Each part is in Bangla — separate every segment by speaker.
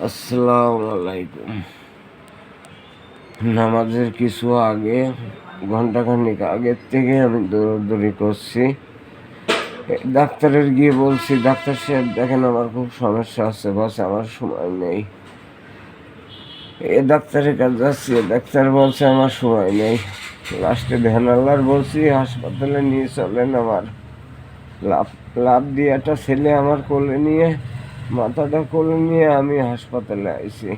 Speaker 1: আসসালামু আলাইকুম। নামাজের কিছু আগে, ঘন্টাখানিক আগের থেকে আমি দৌড়াদৌড়ি করছি। ডাক্তারের গিয়ে বলছি, ডাক্তার সাহেব দেখেন আমার খুব সমস্যা আছে, বাস আমার সময় নেই। ডাক্তারের কাছে যাচ্ছি, ডাক্তার বলছে আমার সময় নেই। লাস্টে ধ্যান আল্লাহর বলছি হাসপাতালে নিয়ে চলেন। আমার লাভ লাভ দিয়ে একটা ছেলে আমার কোলে নিয়ে, মাথাটা কোলে নিয়ে আমি হাসপাতালে আইছি।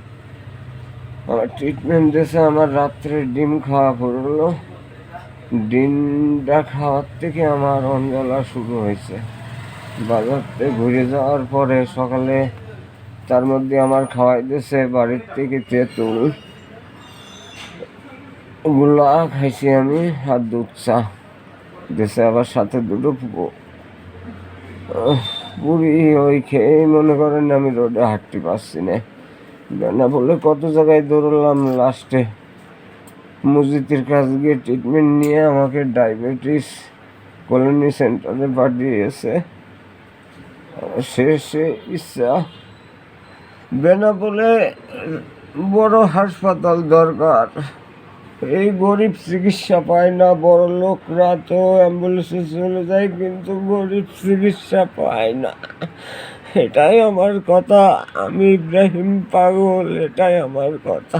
Speaker 1: আমার ট্রিটমেন্ট দিয়েছে। আমার রাত্রে ডিম খাওয়া পড়লো। ডিমটা খাওয়ার থেকে আমার অঞ্জলা শুরু হয়েছে। বাজারতে ঘুরে যাওয়ার পরে সকালে তার মধ্যে আমার খাওয়াই দিয়েছে বাড়ির থেকে তেঁতুল, গুলা খাইছি আমি, আর দুধ চা দিয়েছে, আবার সাথে দুটো পুরি। ওই খেয়ে মনে করেন আমি রোডে হাঁটতে পারছি না বলে কত জায়গায় দৌড়লাম। লাস্টে মসজিদের কাছে গিয়ে ট্রিটমেন্ট নিয়ে আমাকে ডায়াবেটিস কলোনি সেন্টারে পাঠিয়েছে। শেষে ইচ্ছা বেনাপোলে বড় হাসপাতাল দরকার। এই গরিব চিকিৎসা পায় না, বড় লোকরা তো অ্যাম্বুলেন্সে চলে যায়, কিন্তু গরিব চিকিৎসা পায় না। এটাই আমার কথা। আমি ইব্রাহিম পাগল, এটাই আমার কথা।